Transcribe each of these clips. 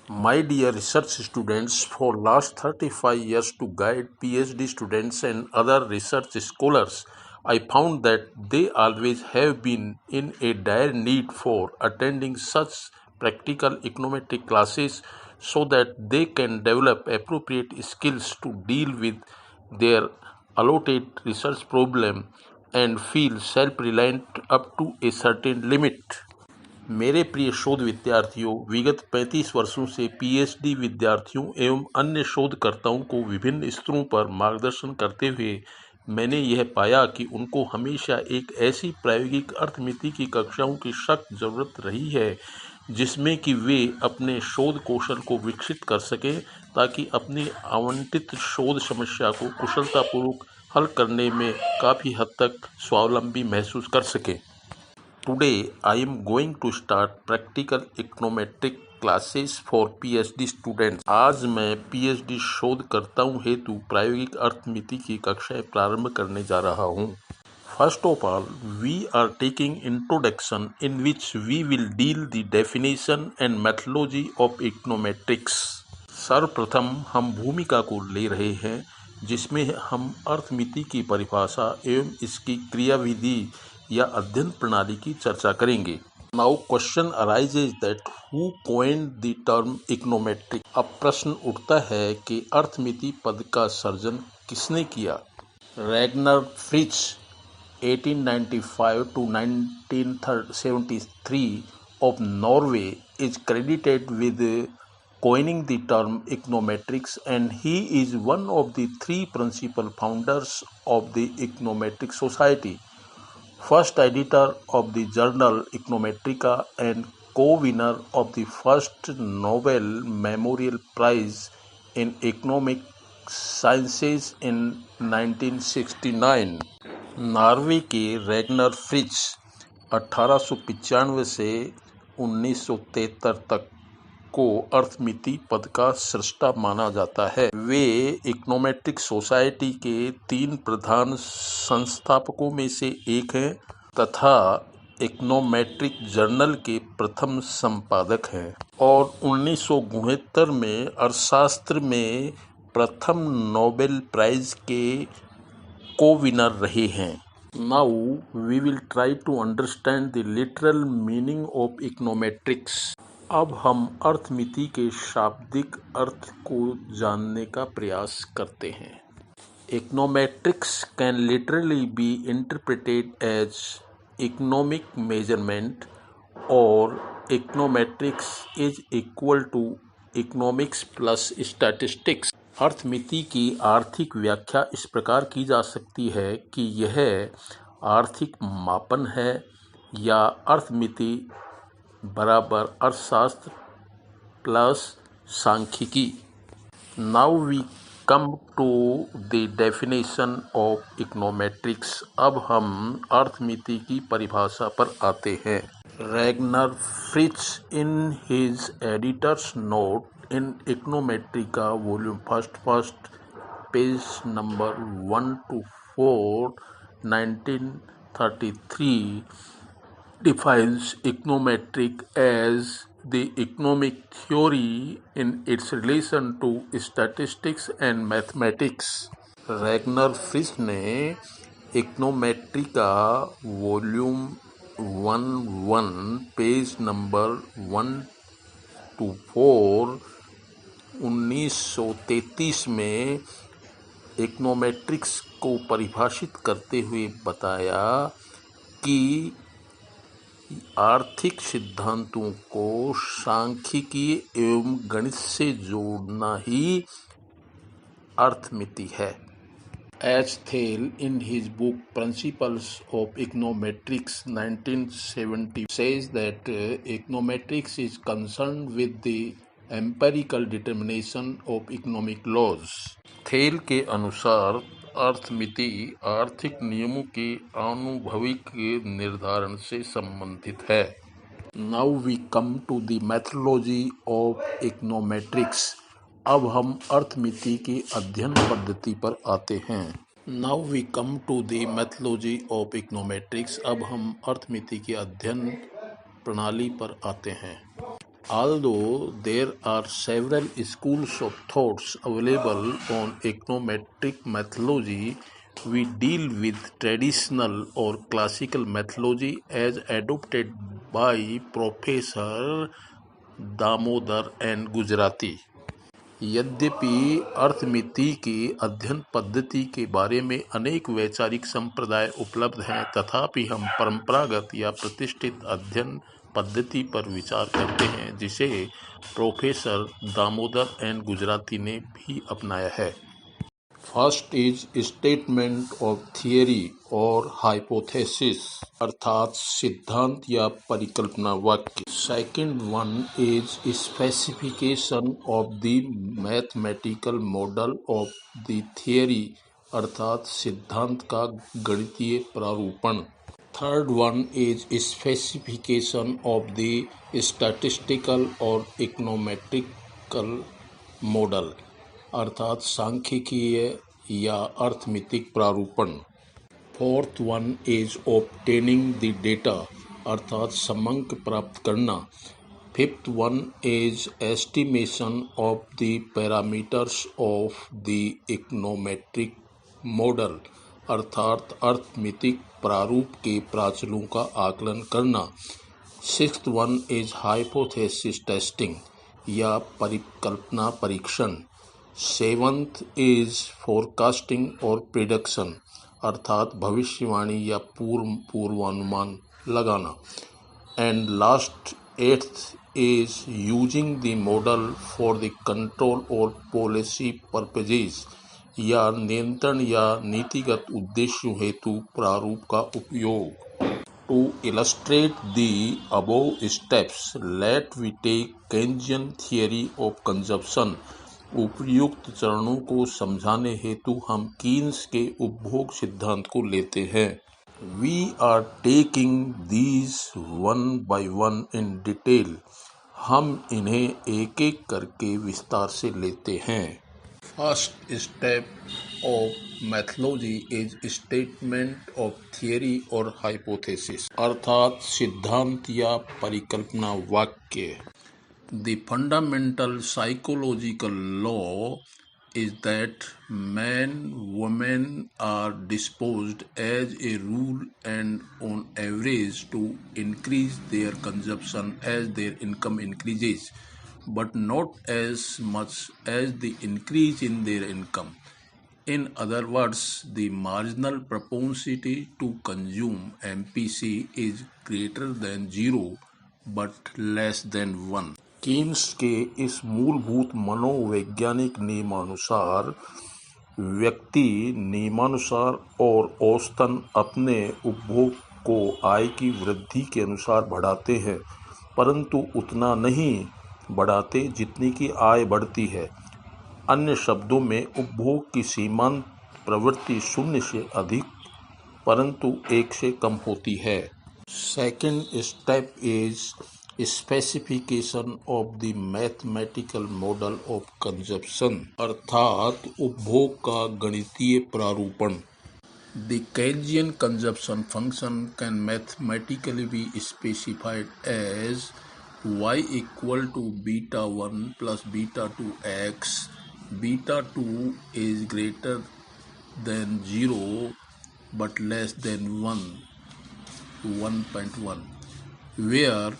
My dear research students, for last 35 years to guide PhD students and other research scholars, I found that they always have been in a dire need for attending such practical econometric classes so that they can develop appropriate skills to deal with their allotted research problem and feel self-reliant up to a certain limit. मेरे प्रिय शोध विद्यार्थियों, विगत 35 वर्षों से PhD विद्यार्थियों एवं अन्य शोधकर्ताओं को विभिन्न स्तरों पर मार्गदर्शन करते हुए मैंने यह पाया कि उनको हमेशा एक ऐसी प्रायोगिक अर्थमिति की कक्षाओं की सख्त जरूरत रही है जिसमें कि वे अपने शोध कौशल को विकसित कर सकें ताकि अपनी आवंटित शोध समस्या को कुशलतापूर्वक हल करने में काफ़ी हद तक स्वावलंबी महसूस कर सकें। Today, I am going to start practical econometric classes for PhD students. आज मैं PhD शोधकर्ताओं हेतु प्रायोगिक अर्थमिति की कक्षाएं प्रारंभ करने जा रहा हूं। First of all, we are taking introduction in which we will deal the definition and methodology of econometrics. सर्वप्रथम हम भूमिका को ले रहे हैं जिसमें हम अर्थमिति की परिभाषा एवं इसकी क्रियाविधि या अध्ययन प्रणाली की चर्चा करेंगे। Now question arises that who coined the term econometric. अब प्रश्न उठता है कि अर्थमिति पद का सर्जन किसने किया। Ragnar Fritz 1895 to 1973 of Norway is credited with coining the term econometrics, and he is one of the three principal founders of the Econometric Society. First editor of the journal Econometrica and co-winner of the first Nobel Memorial Prize in Economic Sciences in 1969. Norway के Ragnar Fritz 1895 से 1973 तक को अर्थमिति पद का सृष्टा माना जाता है। वे इकोनोमेट्रिक सोसाइटी के 3 प्रधान संस्थापकों में से एक हैं तथा इकोनोमेट्रिक जर्नल के प्रथम संपादक हैं और 1969 में अर्थशास्त्र में प्रथम नोबेल प्राइज के को-विनर रहे हैं। Now we will try to understand the literal meaning of econometrics. अब हम अर्थमिति के शाब्दिक अर्थ को जानने का प्रयास करते हैं। Econometrics can literally be interpreted as economic measurement or econometrics is equal to economics plus statistics. अर्थमिति की आर्थिक व्याख्या इस प्रकार की जा सकती है कि यह आर्थिक मापन है या अर्थमिति बराबर अर्थशास्त्र प्लस सांख्यिकी। Now we come to the definition of econometrics. अब हम अर्थमिति की परिभाषा पर आते हैं। Ragnar Frisch in his editor's note in Econometrica volume first page number 1 to 4 1933 defines econometric as the economic theory in its relation to statistics and mathematics. Ragnar Fritz ने इकोनोमेट्रिका volume 1 page number 1 to 4 1933 में econometrics को परिभाषित करते हुए बताया कि आर्थिक सिद्धांतों को सांख्यिकी एवं गणित से जोड़ना ही अर्थमिति है। H. Thale in his book Principles of Econometrics 1970 says that econometrics is concerned with the empirical determination of economic laws. Thiel के अनुसार अर्थमिति आर्थिक नियमों के आनुभविक निर्धारण से संबंधित है। Now we come to the methodology of econometrics. अब हम अर्थमिति की अध्ययन पद्धति पर आते हैं। Now we come to the methodology of econometrics. अब हम अर्थमिति की अध्ययन प्रणाली पर आते हैं। Although there are several schools of thoughts available on econometric methodology, we deal with traditional or classical methodology as adopted by Professor Damodar and Gujarati. यद्यपि अर्थमिति की अध्ययन पद्धति के बारे में अनेक वैचारिक संप्रदाय उपलब्ध हैं, तथापि हम परंपरागत या प्रतिष्ठित अध्ययन पद्धति पर विचार करते हैं जिसे प्रोफेसर दामोदर एंड गुजराती ने भी अपनाया है। First is statement of theory और हाइपोथेसिस अर्थात सिद्धांत या परिकल्पना वाक्य। Second one is specification of the mathematical model of the theory अर्थात सिद्धांत का गणितीय प्रारूपण। Third one is specification of the statistical और इकोनोमेट्रिकल मॉडल अर्थात सांख्यिकीय या अर्थमितिक प्रारूपण। Fourth one is obtaining the data अर्थात समंक प्राप्त करना। Fifth one is estimation of the parameters of the econometric model अर्थात अर्थमितिक प्रारूप के प्राचलों का आकलन करना। Sixth one is hypothesis testing या परिकल्पना परीक्षण। सेवंथ इज फोरकास्टिंग और प्रिडिक्शन अर्थात भविष्यवाणी या पूर्वानुमान लगाना। And last eighth is using the model for the control और पॉलिसी पर्पजेज या नियंत्रण या नीतिगत उद्देश्यों हेतु प्रारूप का उपयोग। To illustrate the above steps let we take Keynesian theory of consumption. उपर्युक्त चरणों को समझाने हेतु हम कीन्स के उपभोग सिद्धांत को लेते हैं। We are taking these one by one in detail. हम इन्हें एक एक करके विस्तार से लेते हैं। First step of methodology is statement of theory और हाइपोथेसिस अर्थात सिद्धांत या परिकल्पना वाक्य। The fundamental psychological law is that men, women are disposed as a rule and on average to increase their consumption as their income increases, but not as much as the increase in their income. In other words, the marginal propensity to consume MPC is greater than 0 but less than 1. Keynes के इस मूलभूत मनोवैज्ञानिक नियमानुसार व्यक्ति नियमानुसार और औसतन अपने उपभोग को आय की वृद्धि के अनुसार बढ़ाते हैं, परंतु उतना नहीं बढ़ाते जितनी की आय बढ़ती है। अन्य शब्दों में उपभोग की सीमांत प्रवृत्ति शून्य से अधिक परंतु 1 से कम होती है। Second step is specification of the mathematical model of consumption अर्थात उपभोग का गणितीय प्रारूपण। The Keynesian consumption function can mathematically be specified as y equal to beta 1 plus beta 2 x। Beta 2 is greater than 0 but less than 1.1, where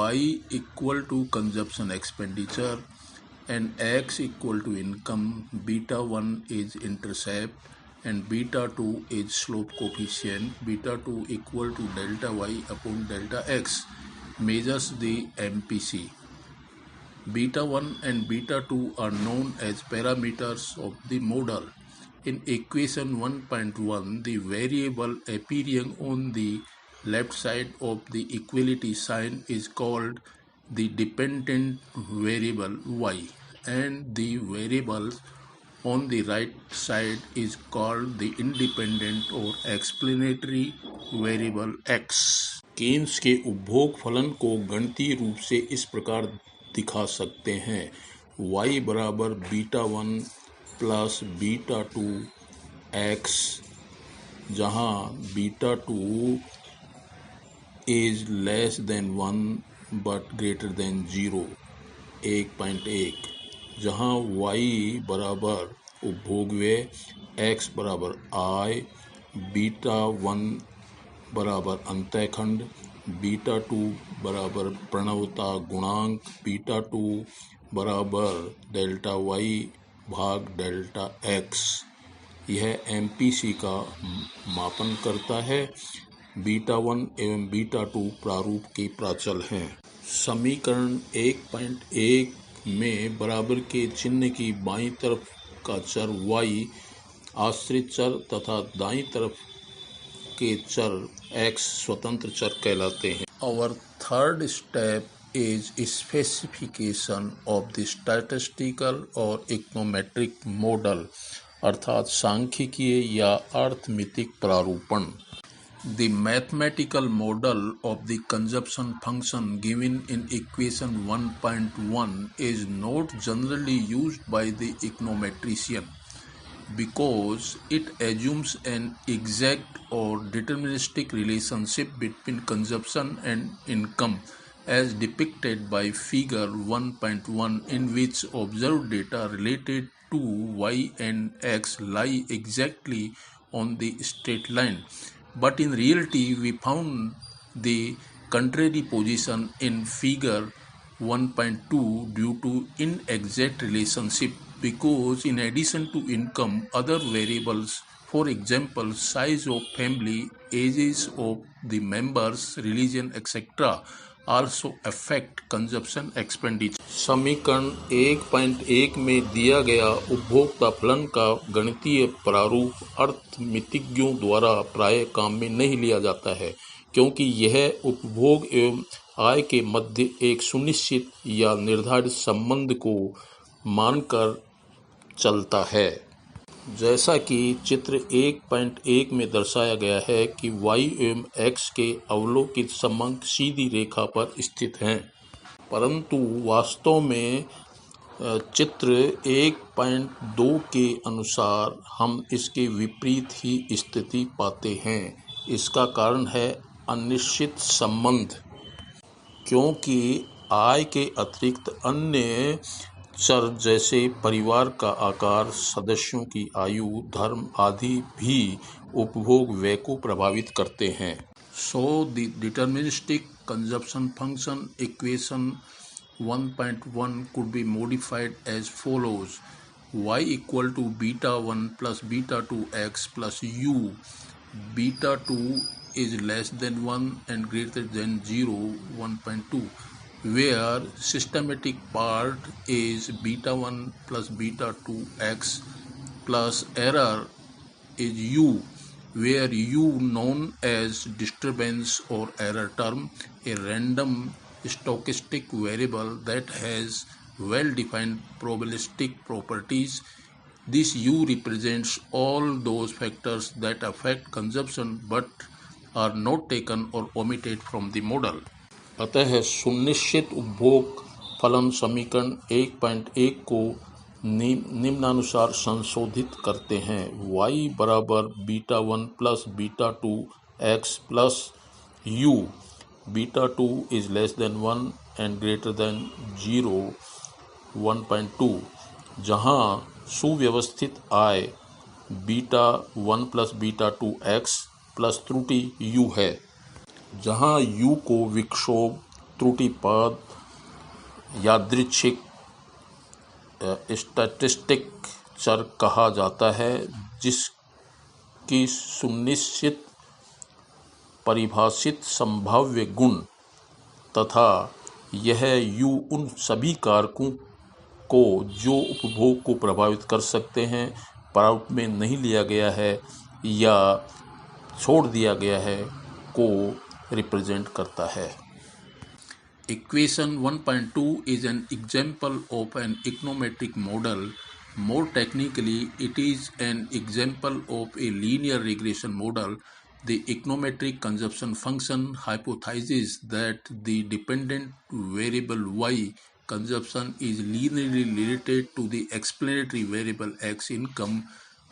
y equal to consumption expenditure and x equal to income. Beta 1 is intercept and beta 2 is slope coefficient. Beta 2 equal to delta y upon delta x measures the MPC. Beta 1 and beta 2 are known as parameters of the model. In equation 1.1, the variable appearing on the left side of the equality sign is called the dependent variable y, and the variable on the right side is called the independent or explanatory variable x. Keynes के उपभोग फलन को गणितीय रूप से इस प्रकार दिखा सकते हैं। y बराबर बीटा 1 प्लस बीटा 2 x, जहाँ beta 2 is less than 1 but greater than 0, 1.1, जहाँ y बराबर उपभोग व्यय, x बराबर I, बीटा 1 बराबर अंतःखंड, बीटा 2 बराबर प्रणवता गुणांक, बीटा 2 बराबर डेल्टा y भाग डेल्टा x। यह MPC का मापन करता है। बीटा 1 एवं बीटा 2 प्रारूप के प्राचल हैं। समीकरण 1.1 में बराबर के चिन्ह की बाईं तरफ का चर y आश्रित चर तथा दाईं तरफ के चर x स्वतंत्र चर कहलाते हैं। Our third step is specification of the statistical or econometric model, अर्थात सांख्यिकीय या अर्थमितिक प्रारूपण। The mathematical model of the consumption function given in equation 1.1 is not generally used by the econometrician because it assumes an exact or deterministic relationship between consumption and income as depicted by figure 1.1, in which observed data related to y and x lie exactly on the straight line. But in reality, we found the contrary position in figure 1.2 due to inexact relationship, because in addition to income, other variables, for example size of family, ages of the members, religion, etc., also affect consumption expenditure. समीकरण 1.1 में दिया गया उपभोक्ता फलन का गणितीय प्रारूप अर्थमितिज्ञों द्वारा प्राय काम में नहीं लिया जाता है, क्योंकि यह उपभोग एवं आय के मध्य एक सुनिश्चित या निर्धारित संबंध को मानकर चलता है। जैसा कि चित्र 1.1 में दर्शाया गया है कि y एवं x के अवलोकित समंक सीधी रेखा पर स्थित हैं, परंतु वास्तव में चित्र 1.2 के अनुसार हम इसके विपरीत ही स्थिति पाते हैं। इसका कारण है अनिश्चित संबंध, क्योंकि आय के अतिरिक्त अन्य चर जैसे परिवार का आकार, सदस्यों की आयु, धर्म आदि भी उपभोग व्यय को प्रभावित करते हैं। So the deterministic consumption function equation 1.1 could be modified as follows: y equal to beta 1 plus beta 2x plus u, beta 2 is less than 1 and greater than 0, 1.2, where systematic part is beta 1 plus beta 2x plus error is u, where u known as disturbance or error term, a random stochastic variable that has well-defined probabilistic properties. This u represents all those factors that affect consumption but are not taken or omitted from the model. अतः सुनिश्चित उपभोग फलन समीकरण 1.1 को निम्नानुसार संशोधित करते हैं: y बराबर beta 1 plus beta 2 x plus u, beta 2 is less than 1 and greater than 0, 1.2, जहाँ सुव्यवस्थित आय beta 1 plus beta 2 x plus त्रुटि u है, जहाँ u को विक्षोभ, त्रुटिपद, यादृच्छिक स्टैटिस्टिक चर कहा जाता है, जिसकी सुनिश्चित परिभाषित संभाव्य गुण, तथा यह u उन सभी कारकों को जो उपभोग को प्रभावित कर सकते हैं प्रारूप में नहीं लिया गया है या छोड़ दिया गया है को रिप्रेजेंट करता है। Equation 1.2 is an example of an econometric model. More technically, it is an example of a linear regression model. The econometric consumption function hypothesizes that the dependent variable y, consumption, is linearly related to the explanatory variable x, income,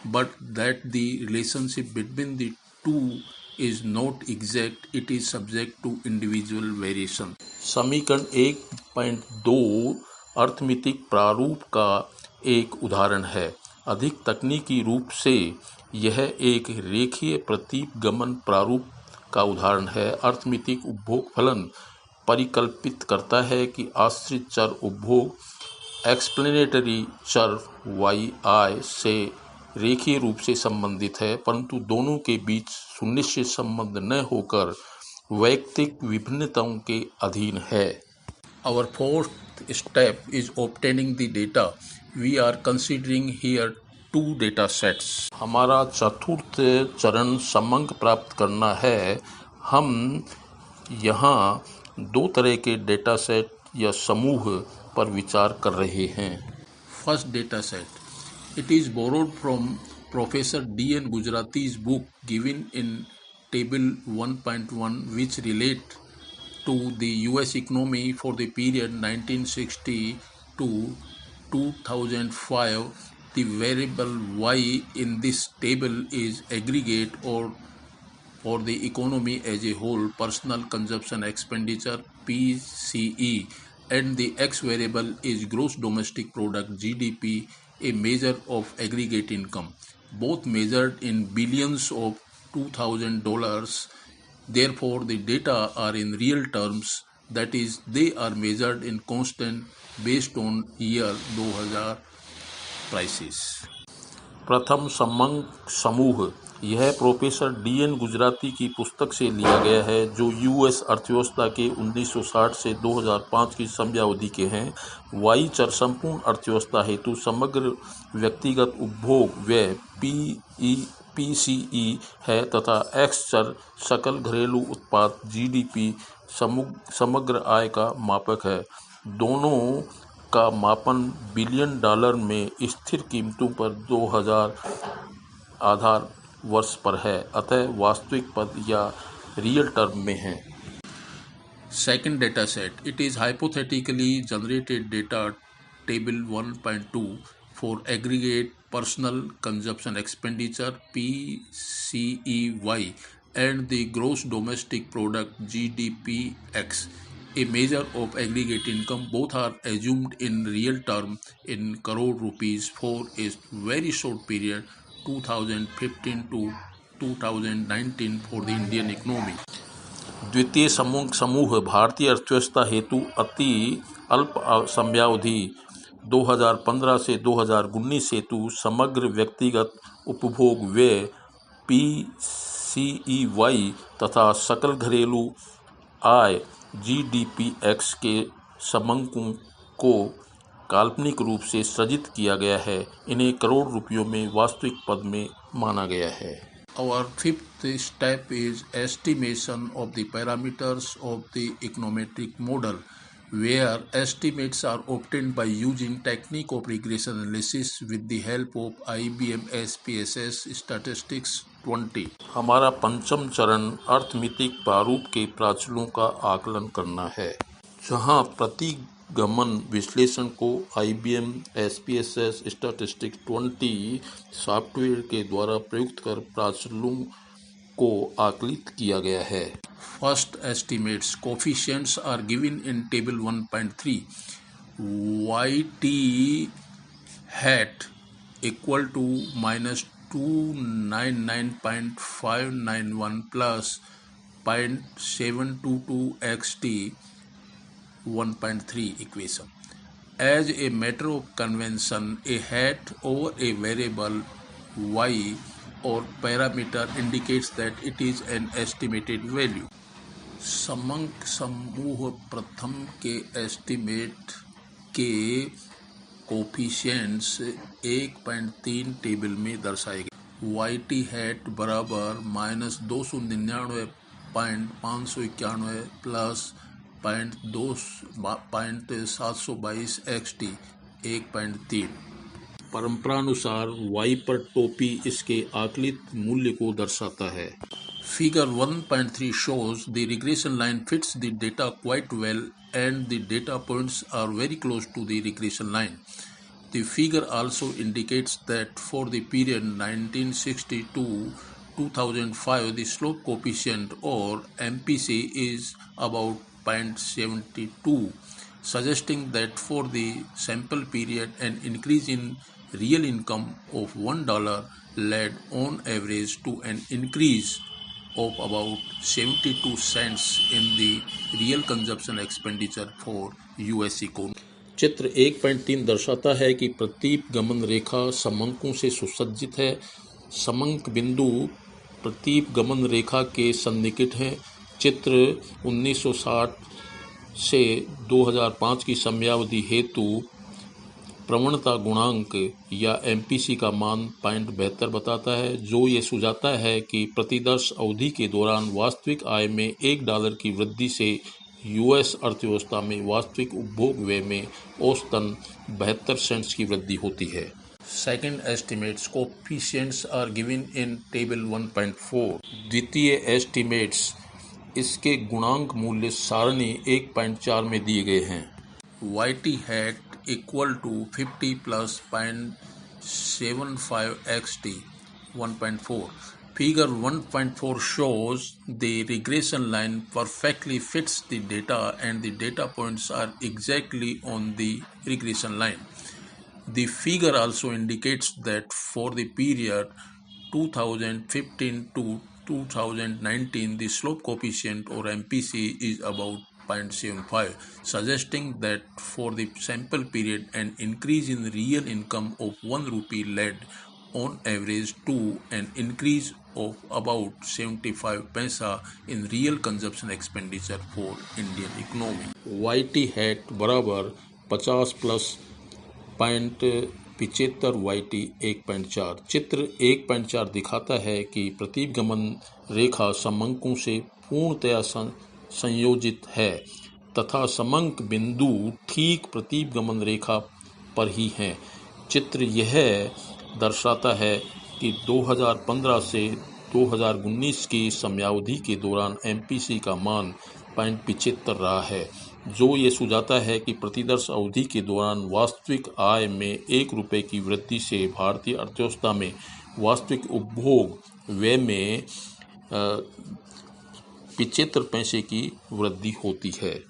but that the relationship between the two is not exact, it is subject to individual variation. समीकरण 1.2 अर्थमितिक प्रारूप का एक उदाहरण है। अधिक तकनीकी रूप से यह एक रेखीय प्रतिगमन प्रारूप का उदाहरण है। अर्थमितिक उपभोग फलन परिकल्पित करता है कि आश्रित चर उपभोग एक्सप्लेनेटरी चर yi से रेखीय रूप से संबंधित है, परंतु दोनों के बीच सुनिश्चित संबंध न होकर वैयक्तिक विभिन्नताओं के अधीन है। Our fourth step is obtaining the data. We are considering here two data sets. हमारा चतुर्थ चरण समंक प्राप्त करना है। हम यहाँ दो तरह के डेटा सेट या समूह पर विचार कर रहे हैं। First data set. It is borrowed from Professor D.N. Gujrati's book given in Table 1.1, which relate to the US economy for the period 1960 to 2005. The variable Y in this table is aggregate or for the economy as a whole, personal consumption expenditure PCE, and the X variable is gross domestic product GDP, a measure of aggregate income, both measured in billions of $2,000. Therefore, the data are in real terms, that is, they are measured in constant based on year 2000 prices. प्रथम समंक समूह यह professor DN. Gujarati की पुस्तक से लिया गया है, जो यूएस अर्थव्यवस्था के 1960 से 2005 की समयावधि के हैं। वाई चर संपूर्ण अर्थव्यवस्था हेतु समग्र व्यक्तिगत उपभोग व्यय PCE है तथा एक्स चर सकल घरेलू उत्पाद GDP समग्र आय का मापक है। दोनों का मापन बिलियन डॉलर में स्थिर कीमतों पर 2000 आधार वर्ष पर है, अतः वास्तविक पद या रियल टर्म में है। Second data set. It is hypothetically generated data table 1.2 for aggregate personal consumption expenditure PCEY and the gross domestic product GDPX, a measure of aggregate income. Both are assumed in real term in crore rupees for a very short period 2015 to 2019 for the Indian economy. द्वितीय समूह भारतीय अर्थव्यवस्था हेतु अति अल्प समयावधि 2015 से 2019 हेतु समग्र व्यक्तिगत उपभोग व्यय PCEY तथा सकल घरेलू आय GDPX के समंकों को काल्पनिक रूप से सृजित किया गया है। इन्हें करोड़ रुपयों में वास्तविक पद में माना गया है। Our fifth step is estimation of the parameters of the econometric model, where estimates are obtained by using technique of regression analysis with the help of IBM SPSS Statistics 20. हमारा पंचम चरण अर्थमितिक प्रारूप के प्राचलों का आकलन करना है, जहां प्रतिगमन विश्लेषण को IBM SPSS Statistics 20 सॉफ्टवेयर के द्वारा प्रयुक्त कर प्राचलों को आकलित किया गया है। First estimates coefficients are given in table 1.3. YT hat equal to minus 299.591 plus 0.722 XT 1.3 equation. As a matter of convention, a hat over a variable y or parameter indicates that it is an estimated value. समंक समूह प्रथम के estimate के coefficients 1.3 table में दर्शाए गए। YT hat बराबर -299.591 plus 0.722 XT 1.3। परंपरानुसार y पर टोपी इसके आकलित मूल्य को दर्शाता है। Figure 1.3 shows the regression line fits the data quite well and the data points are very close to the regression line. The figure also indicates that for the period 1960 to 2005, the slope coefficient or MPC is about 0.72, suggesting that for the sample period an increase in real income of $1 led on average to an increase of about 72 cents in the real consumption expenditure for US economy. चित्र 1.3 दर्शाता है कि प्रतीप गमन रेखा समंकों से सुसज्जित है। समंक बिंदु प्रतीप गमन रेखा के सन्निकट हैं। चित्र 1960 से 2005 की समयावधि हेतु प्रवणता गुणांक या एमपीसी का मान 0.72 बताता है, जो ये सुझाता है कि प्रतिवर्ष अवधि के दौरान वास्तविक आय में $1 की वृद्धि से यूएस अर्थव्यवस्था में वास्तविक उपभोग व्यय में औसतन 72 सेंट्स की वृद्धि होती है। Second estimates coefficients are given in table 1.4। द्वितीय एस्टिमेट्स इसके गुणांक मूल्य सारणी 1.4 में दिए गए हैं। YT hat equal to 50 plus 0.75 XT 1.4. Figure 1.4 shows the regression line perfectly fits the data and the data points are exactly on the regression line. The figure also indicates that for the period 2015 to 2019, the slope coefficient or MPC is about 0.75, suggesting that for the sample period an increase in real income of 1 rupee led on average to an increase of about 75 paisa in real consumption expenditure for Indian economy. YT hat बराबर 50 plus 0.75 YT 1.4। चित्र 1.4 दिखाता है कि प्रतीप गमन रेखा समंकों से पूर्णतया संयोजित है तथा समंक बिंदु ठीक प्रतीप गमन रेखा पर ही हैं। चित्र यह दर्शाता है कि 2015 से 2019 की समयावधि के दौरान एमपीसी का मान 0.75 रहा है, जो ये सुझाता है कि प्रतिवर्ष अवधि के दौरान वास्तविक आय में $1 की वृद्धि से भारतीय अर्थव्यवस्था में वास्तविक उपभोग व्यय में 75 पैसे की वृद्धि होती है।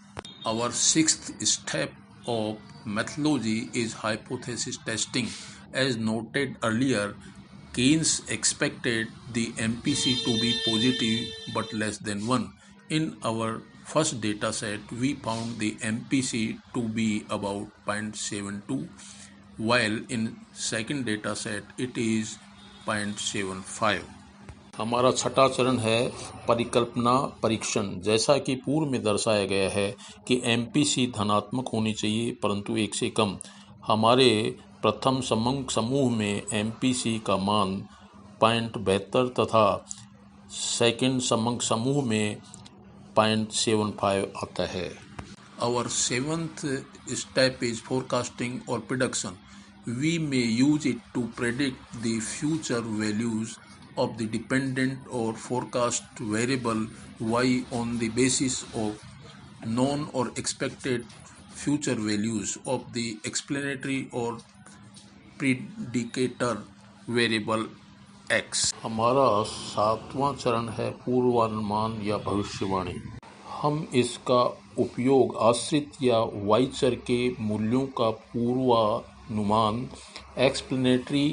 Our sixth step of methodology is hypothesis testing. As noted earlier, Keynes expected the MPC to be positive but less than 1. In our first data set, we found the MPC to be about 0.72, while in second data set it is 0.75. हमारा छठा चरण है परिकल्पना परीक्षण। जैसा कि पूर्व में दर्शाया गया है कि एमपीसी धनात्मक होनी चाहिए परंतु 1 से कम। हमारे प्रथम समंक समूह में एमपीसी का मान 0.72 तथा सेकंड समंक समूह में 0.75 आता है। Our seventh step is forecasting or prediction. We may use it to predict the future values of the dependent or forecast variable y on the basis of known or expected future values of the explanatory or predicator variable x. हमारा सातवां चरण है पूर्वानुमान या भविष्यवाणी। हम इसका उपयोग आश्रित या y चर के मूल्यों का पूर्वानुमान एक्सप्लेनेटरी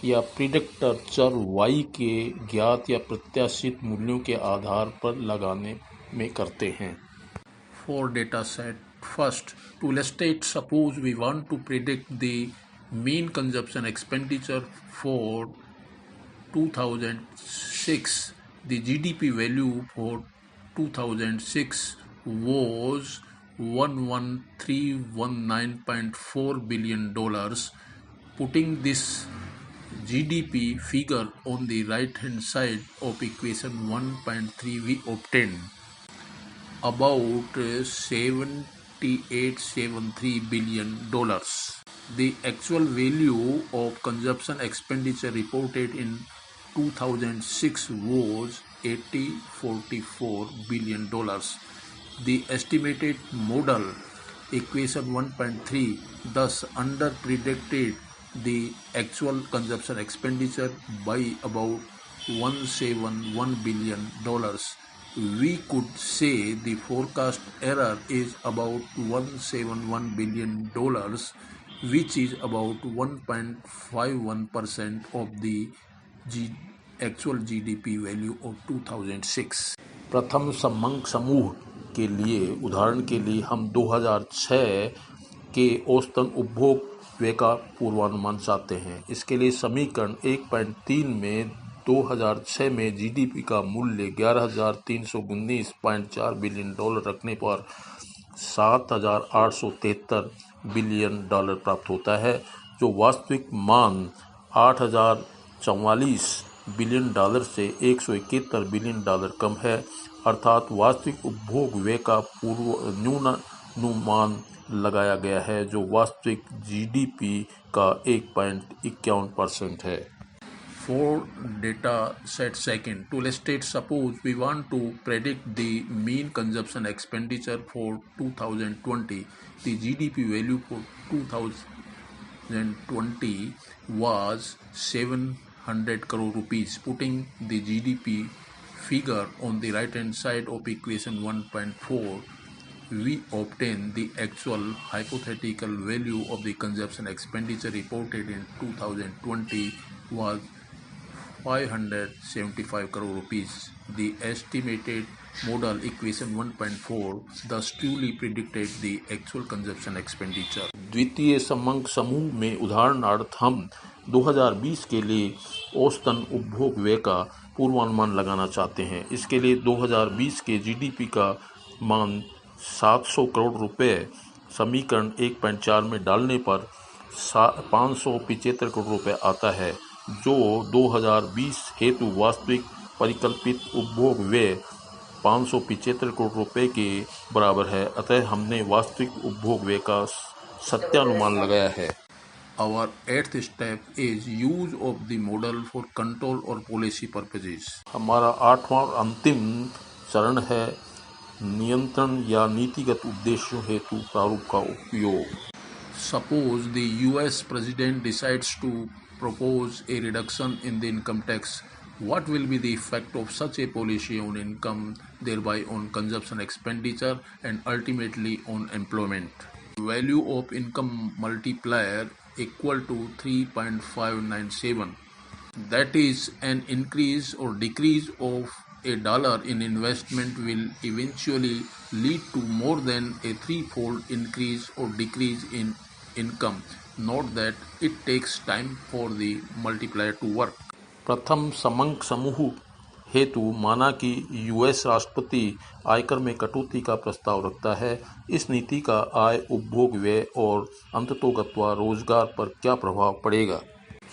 या प्रिडिक्टर चर y के ज्ञात या प्रत्याशित मूल्यों के आधार पर लगाने में करते हैं। For data set, first, to illustrate, suppose we want to predict the mean consumption expenditure for 2006. The GDP value for 2006 was $11,319.4 billion. Putting this GDP figure on the right hand side of equation 1.3, we obtain about $7873 billion. The actual value of consumption expenditure reported in 2006 was $8044 billion. The estimated model equation 1.3 thus under predicted the actual consumption expenditure by about $171 billion, we could say the forecast error is about $171 billion, which is about 1.51% of the actual GDP value of 2006. प्रथम समंक समूह के लिए उदाहरण के लिए हम 2006 के औसतन उपभोग व्यय का पूर्वानुमान चाहते हैं। इसके लिए समीकरण 1.3 में 2006 में जीडीपी का मूल्य 11,319.4 बिलियन डॉलर रखने पर 7,873 बिलियन डॉलर प्राप्त होता है, जो वास्तविक मान 8,044 बिलियन डॉलर से 171 बिलियन डॉलर कम है। अर्थात वास्तविक उपभोग व्यय का पूर्वानुमान लगाया गया है, जो वास्तविक जीडीपी का 1.51% है। For data set second, to illustrate, suppose we want to predict the mean consumption expenditure for 2020. The GDP value for 2020 was 700 crore rupees. Putting the GDP figure on the right hand side of equation 1.4, we obtain the actual hypothetical value of the consumption expenditure reported in 2020 was 575 crore rupees. The estimated model equation 1.4 thus truly predicted the actual consumption expenditure. द्वितीय समंक समूह में उदाहरणार्थ हम 2020 के लिए औसतन उपभोग व्यय का पूर्वानुमान लगाना चाहते हैं। इसके लिए 2020 के जीडीपी का मान 700 करोड़ रुपए समीकरण 1.4 में डालने पर 575 करोड़ रुपए आता है, जो 2020 हेतु वास्तविक परिकल्पित उपभोग व्यय 575 करोड़ रुपए के बराबर है। अतः हमने वास्तविक उपभोग व्यय का सत्यानुमान लगाया है। Our eighth step is use of the model for control or policy purposes. हमारा आठवां और अंतिम चरण है नियंत्रण या नीतिगत उद्देश्यों हेतु प्रारूप का उपयोग। Suppose the US President decides to propose a reduction in the income tax. What will be the effect of such a policy on income, thereby on consumption expenditure, and ultimately on employment? Value of income multiplier equal to 3.597. That is, an increase or decrease of $1 in investment will eventually lead to more than a threefold increase or decrease in income. Note that it takes time for the multiplier to work. प्रथम समंक समूह हेतु माना कि US राष्ट्रपति आयकर में कटौती का प्रस्ताव रखता है। इस नीति का आय, उपभोग व्यय और अंततोगत्वा रोजगार पर क्या प्रभाव पड़ेगा?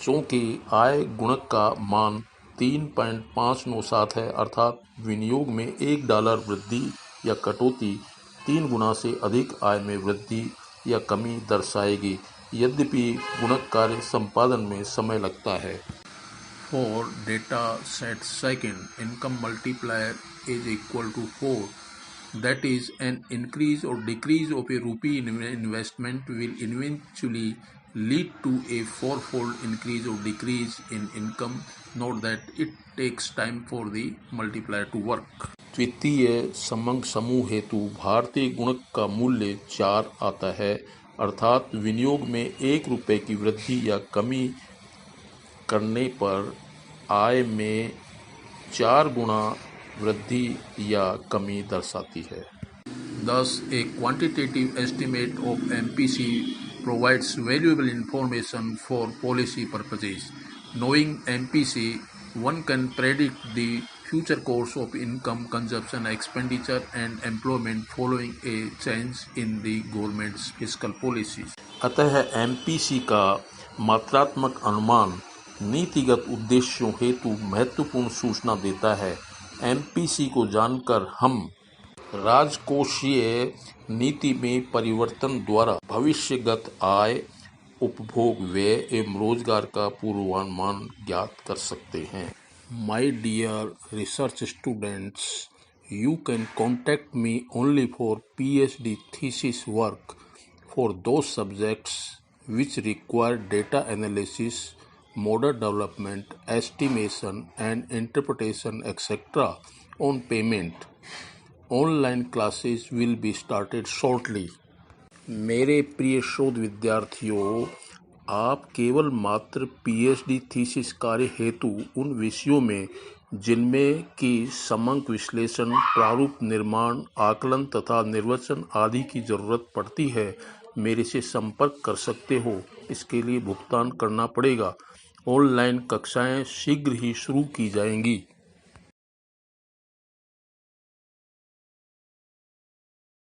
चूँकि आय गुणक का मान 3.597 है, अर्थात विनियोग में $1 वृद्धि या कटौती 3 गुना से अधिक आय में वृद्धि या कमी दर्शाएगी, यद्यपि गुणक कार्य संपादन में समय लगता है। For data set second, income multiplier is equal to 4. That is, an increase or decrease of a rupee in investment will eventually lead to a fourfold increase or decrease in income. Note that it takes time for the multiplier to work. द्वितीय समंक समूह हेतु भारतीय गुणक का मूल्य 4 आता है, अर्थात विनियोग में ₹1 की वृद्धि या कमी करने पर आय में 4 गुना वृद्धि या कमी दर्शाती है। Thus, a quantitative estimate of MPC provides valuable information for policy purposes. Knowing MPC, one can predict the future course of income, consumption, expenditure, and employment following a change in the government's fiscal policies. अतः MPC का मात्रात्मक अनुमान नीतिगत उद्देश्यों हेतु महत्वपूर्ण सूचना देता है। MPC को जानकर हम राजकोषीय नीति में परिवर्तन द्वारा भविष्यगत आय, उपभोग व्यय एवं रोजगार का पूर्वानुमान ज्ञात कर सकते हैं। My dear research students, you can contact me only for PhD thesis work for those subjects which require data analysis, model development, estimation and interpretation, etc. on payment. Online classes will be started shortly. मेरे प्रिय शोध विद्यार्थियों, आप केवल मात्र PhD thesis कार्य हेतु उन विषयों में जिनमें कि समंक विश्लेषण, प्रारूप निर्माण, आकलन तथा निर्वचन आदि की जरूरत पड़ती है, मेरे से संपर्क कर सकते हो। इसके लिए भुगतान करना पड़ेगा। ऑनलाइन कक्षाएं शीघ्र ही शुरू की जाएंगी।